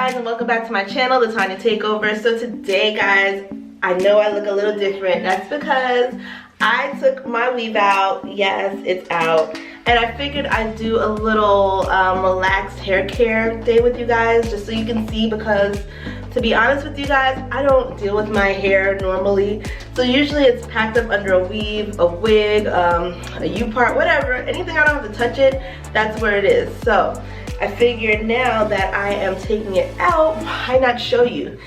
guys, and welcome back to my channel, the Tanya Take Over. So today guys, I know I look a little different. That's because I took my weave out. Yes, it's out. And I figured I'd do a little relaxed hair care day with you guys, just so you can see, because to be honest with you guys, I don't deal with my hair normally. So usually it's packed up under a weave, a wig, a U-part, whatever. Anything I don't have to touch it, that's where it is. So I figured now that I am taking it out, why not show you?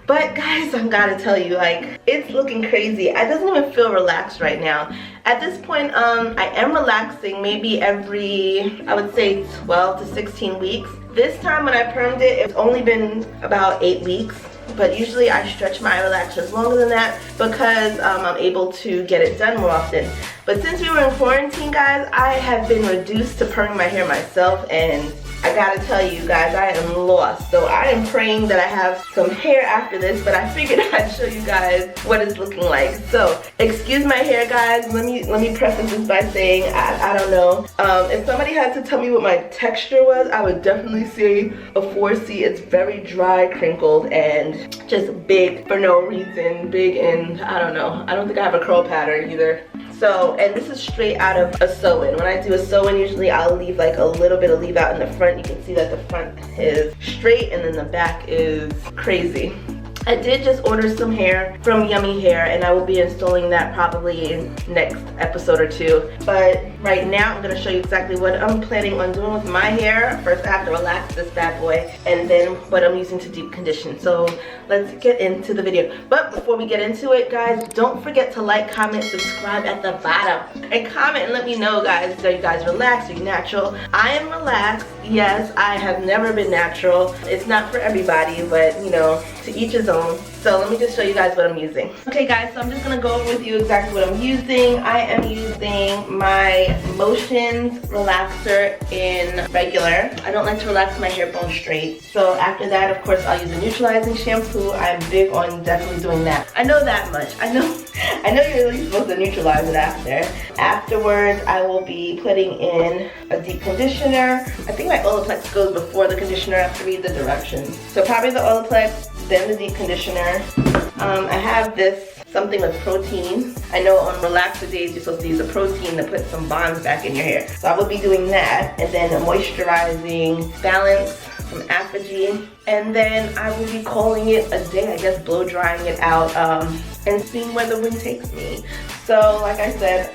But guys, I gotta tell you, like, it's looking crazy. It doesn't even feel relaxed right now. At this point, I am relaxing maybe every, I would say 12 to 16 weeks. This time when I permed it, it's only been about 8 weeks. But usually I stretch my relaxers longer than that because I'm able to get it done more often. But since we were in quarantine, guys, I have been reduced to perming my hair myself, and I gotta tell you guys, I am lost. So I am praying that I have some hair after this, but I figured I'd show you guys what it's looking like. So excuse my hair, guys. Let me preface this by saying I don't know. If somebody had to tell me what my texture was, I would definitely say a 4C. It's very dry, crinkled, and just big for no reason. Big, and I don't know. I don't think I have a curl pattern either. So, and this is straight out of a sew-in. When I do a sew-in, usually I'll leave like a little bit of leave out in the front. You can see that the front is straight and then the back is crazy. I did just order some hair from Yummy Hair, and I will be installing that probably in next episode or two. But right now I'm gonna show you exactly what I'm planning on doing with my hair. First I have to relax this bad boy, and then what I'm using to deep condition. So let's get into the video. But before we get into it, guys, don't forget to like, comment, subscribe at the bottom. And comment and let me know, guys, are you guys relaxed? Are you natural? I am relaxed. Yes, I have never been natural. It's not for everybody, but you know, to each his own. So let me just show you guys what I'm using. Okay guys, so I'm just gonna go over with you exactly what I'm using. I am using my Motions relaxer in regular. I don't like to relax my hair bone straight. So after that, of course, I'll use a neutralizing shampoo. I'm big on definitely doing that. I know that much. I know you're really supposed to neutralize it after. Afterwards, I will be putting in a deep conditioner. I think my Olaplex goes before the conditioner. I have to read the directions. So probably the Olaplex, then the deep conditioner. I have this something with protein. I know on relaxer days you're supposed to use a protein to put some bonds back in your hair. So I will be doing that, and then a moisturizing balance from Apogee, and then I will be calling it a day. I guess blow drying it out and seeing where the wind takes me. So like I said,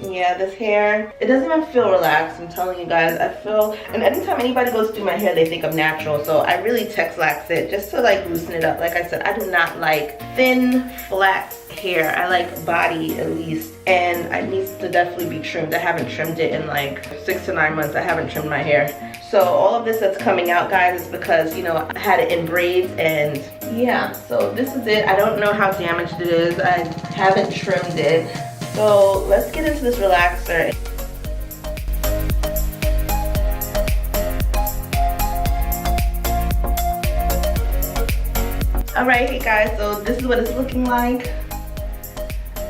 yeah, this hair, it doesn't even feel relaxed. I'm telling you guys, I feel, and anytime anybody goes through my hair, they think I'm natural. So I really Texlax it just to like loosen it up. Like I said, I do not like thin, flat hair. I like body at least, and it needs to definitely be trimmed. I haven't trimmed it in like 6 to 9 months. I haven't trimmed my hair. So all of this that's coming out, guys, is because, you know, I had it in braids, and yeah, so this is it. I don't know how damaged it is. I haven't trimmed it. So let's get into this relaxer. Alright, hey guys, so this is what it's looking like.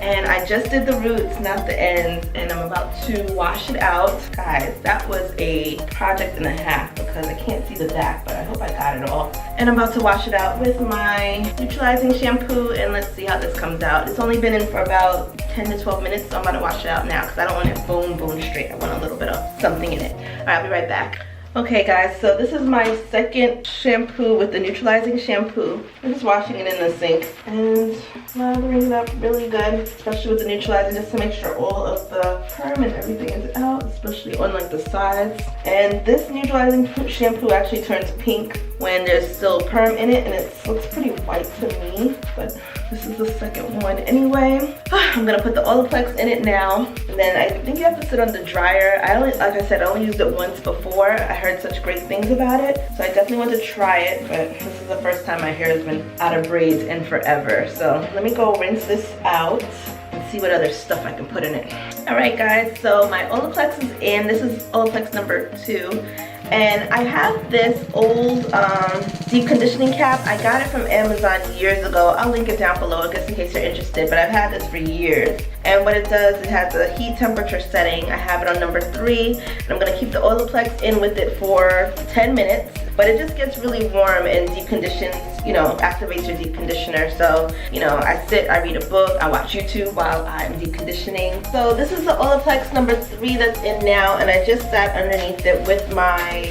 And I just did the roots, not the ends, and I'm about to wash it out. Guys, that was a project and a half because I can't see the back, but I hope I got it all. And I'm about to wash it out with my neutralizing shampoo, and let's see how this comes out. It's only been in for about 10 to 12 minutes, so I'm about to wash it out now because I don't want it bone straight. I want a little bit of something in it. All right, I'll be right back. Okay guys, so this is my second shampoo with the neutralizing shampoo. I'm just washing it in the sink and lathering it up really good, especially with the neutralizing, just to make sure all of the perm and everything is out, especially on like the sides. And this neutralizing shampoo actually turns pink when there's still perm in it, and it looks pretty white to me, but this is the second one anyway. I'm gonna put the Olaplex in it now, and then I think you have to sit on the dryer. Like I said, I only used it once before. I heard such great things about it, so I definitely want to try it, but this is the first time my hair has been out of braids in forever. So let me go rinse this out and see what other stuff I can put in it. Alright guys, so my Olaplex is in. This is Olaplex number 2. And I have this old deep conditioning cap. I got it from Amazon years ago. I'll link it down below just in case you're interested, but I've had this for years. And what it does, it has a heat temperature setting. I have it on number 3, and I'm gonna keep the Olaplex in with it for 10 minutes. But it just gets really warm and deep conditions, you know, activates your deep conditioner. So, you know, I sit, I read a book, I watch YouTube while I'm deep conditioning. So this is the Olaplex number 3 that's in now, and I just sat underneath it with my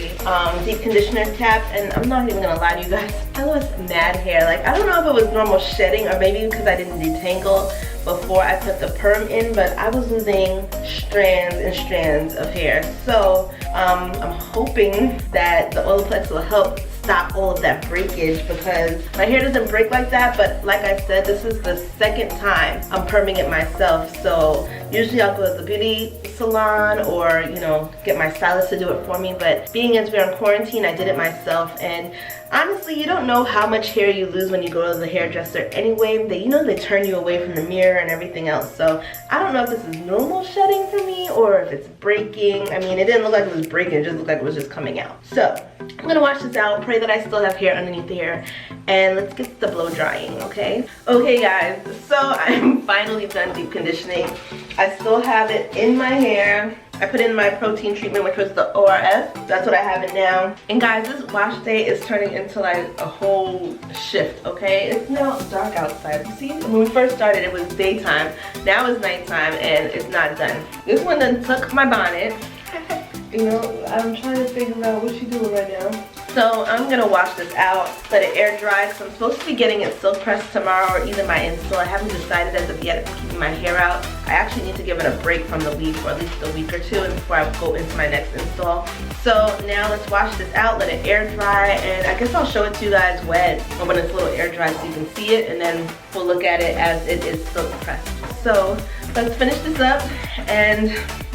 deep conditioner cap, and I'm not even gonna lie to you guys, I lost mad hair. Like, I don't know if it was normal shedding or maybe because I didn't detangle before I put the perm in, but I was losing strands and strands of hair. So I'm hoping that the Olaplex will help stop all of that breakage, because my hair doesn't break like that. But like I said, this is the second time I'm perming it myself. So usually I'll go to the beauty salon or, you know, get my stylist to do it for me. But being as we're in quarantine, I did it myself. And honestly, you don't know how much hair you lose when you go to the hairdresser anyway. They turn you away from the mirror and everything else. So I don't know if this is normal shedding for me or if it's breaking. I mean, it didn't look like it was breaking, it just looked like it was just coming out. So I'm gonna wash this out, pray that I still have hair underneath the hair, and let's get the blow drying, okay? Okay guys, so I'm finally done deep conditioning. I still have it in my hair. I put in my protein treatment, which was the ORS. That's what I have it now. And guys, this wash day is turning into like a whole shift, okay? It's now dark outside. You see, when we first started, it was daytime. Now it's nighttime, and it's not done. This one done took my bonnet. You know, I'm trying to figure out what she's doing right now. So I'm gonna wash this out, let it air dry, because I'm supposed to be getting it silk pressed tomorrow or either my install. I haven't decided as of yet if I'm keeping my hair out. I actually need to give it a break from the weave for at least a week or two before I go into my next install. So now let's wash this out, let it air dry, and I guess I'll show it to you guys wet or when it's a little air dry so you can see it, and then we'll look at it as it is silk pressed. So let's finish this up and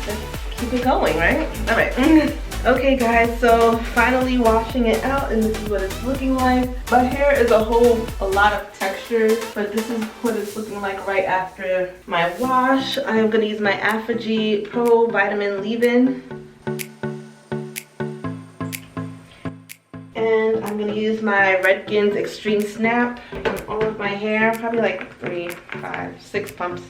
let's keep it going, right? All right. Okay guys, so finally washing it out, and this is what it's looking like. My hair is a lot of texture, but this is what it's looking like right after my wash. I am gonna use my Affinity Pro Vitamin Leave-In. And I'm gonna use my Redken's Extreme Snap on all of my hair, probably like 3, 5, 6 pumps.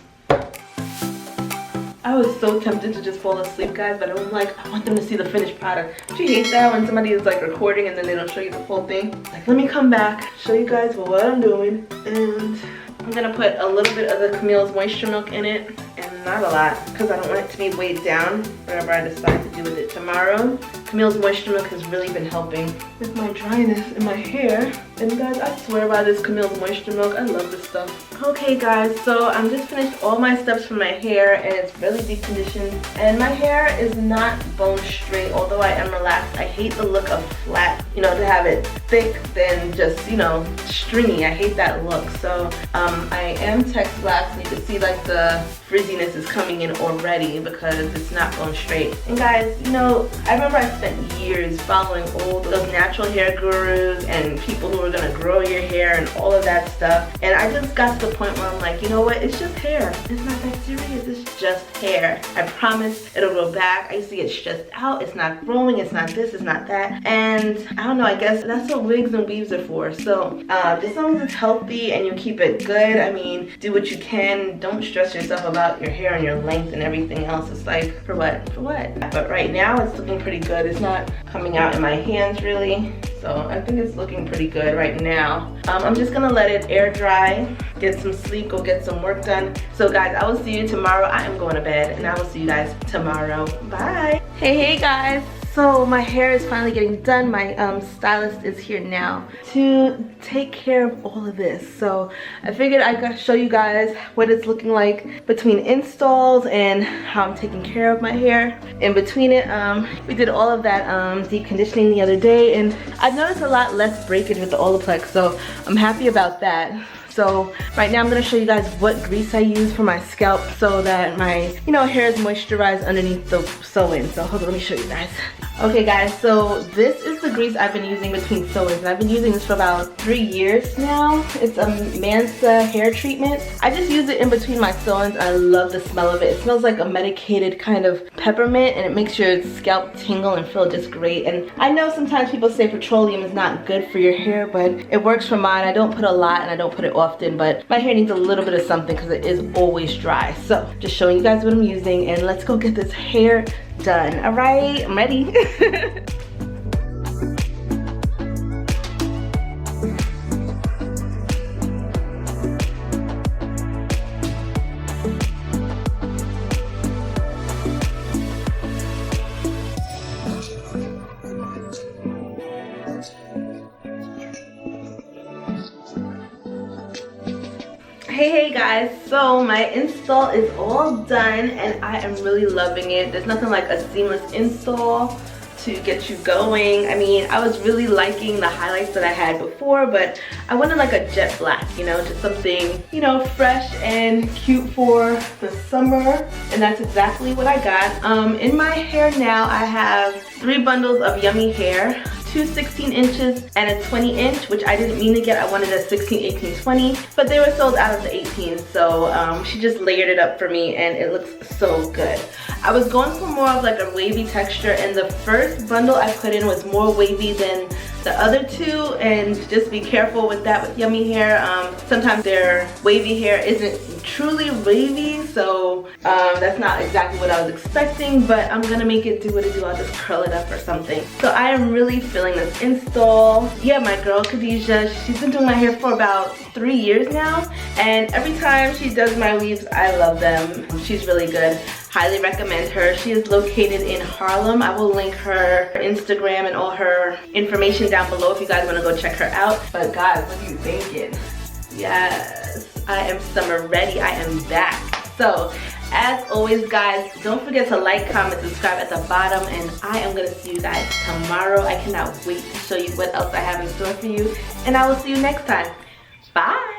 I was so tempted to just fall asleep, guys, but I'm like, I want them to see the finished product. Do you hate that when somebody is like recording and then they don't show you the full thing? Like, let me come back, show you guys what I'm doing. And I'm gonna put a little bit of the Camille's Moisture Milk in it, and not a lot, because I don't want it to be weighed down whenever I decide to do with it tomorrow. Camille's Moisture Milk has really been helping with my dryness in my hair. And guys, I swear by this Camille's Moisture Milk. I love this stuff. Okay guys, so I'm just finished all my steps for my hair, and it's really deep conditioned. And my hair is not bone straight, although I am relaxed. I hate the look of flat, you know, to have it thick than just, you know, stringy. I hate that look. So I am text black, so you can see like the frizziness is coming in already because it's not bone straight. And guys, you know, I remember I spent years following all those natural hair gurus and people who were gonna grow your hair and all of that stuff. And I just got to the point where I'm like, you know what, it's just hair. It's not that serious, it's just hair. I promise it'll grow back. I used to get stressed out. It's not growing, it's not this, it's not that. And I don't know, I guess that's what wigs and weaves are for. So as long as it's healthy and you keep it good, I mean, do what you can. Don't stress yourself about your hair and your length and everything else. It's like, for what? For what? But right now it's looking pretty good. It's not coming out in my hands really. So I think it's looking pretty good right now. I'm just gonna let it air dry, get some sleep, go get some work done. So guys, I will see you tomorrow. I am going to bed, and I will see you guys tomorrow. Bye. Hey guys. So my hair is finally getting done. My stylist is here now to take care of all of this. So I figured I could show you guys what it's looking like between installs and how I'm taking care of my hair. In between it, we did all of that deep conditioning the other day, and I've noticed a lot less breakage with the Olaplex, so I'm happy about that. So right now I'm gonna show you guys what grease I use for my scalp so that my, you know, hair is moisturized underneath the sew-in. So hold on, let me show you guys. Okay guys, so this is the grease I've been using between sew-ins, and I've been using this for about 3 years now. It's a Mansa hair treatment. I just use it in between my sew-ins. I love the smell of it. It smells like a medicated kind of peppermint, and it makes your scalp tingle and feel just great. And I know sometimes people say petroleum is not good for your hair, but it works for mine. I don't put a lot and I don't put it often, but my hair needs a little bit of something because it is always dry. So just showing you guys what I'm using, and let's go get this hair done. All right, I'm ready. Hey guys, so my install is all done and I am really loving it. There's nothing like a seamless install to get you going. I mean, I was really liking the highlights that I had before, but I wanted like a jet black, you know, just something, you know, fresh and cute for the summer, and that's exactly what I got. In my hair now, I have 3 bundles of Yummy hair, 2 16 inches and a 20 inch, which I didn't mean to get. I wanted a 16, 18, 20, but they were sold out of the 18, so she just layered it up for me and it looks so good. I was going for more of like a wavy texture, and the first bundle I put in was more wavy than the other 2, and just be careful with that with Yummy hair. Sometimes their wavy hair isn't truly wavy, so that's not exactly what I was expecting, but I'm gonna make it do what it do. I'll just curl it up or something. So I am really feeling this install. Yeah, my girl Khadijah, she's been doing my hair for about 3 years now, and every time she does my weaves, I love them. She's really good. Highly recommend her. She is located in Harlem. I will link her Instagram and all her information down below if you guys want to go check her out. But guys, what are you thinking? Yes, I am summer ready. I am back. So as always guys, don't forget to like, comment, subscribe at the bottom, and I am gonna see you guys tomorrow. I cannot wait to show you what else I have in store for you, and I will see you next time. Bye.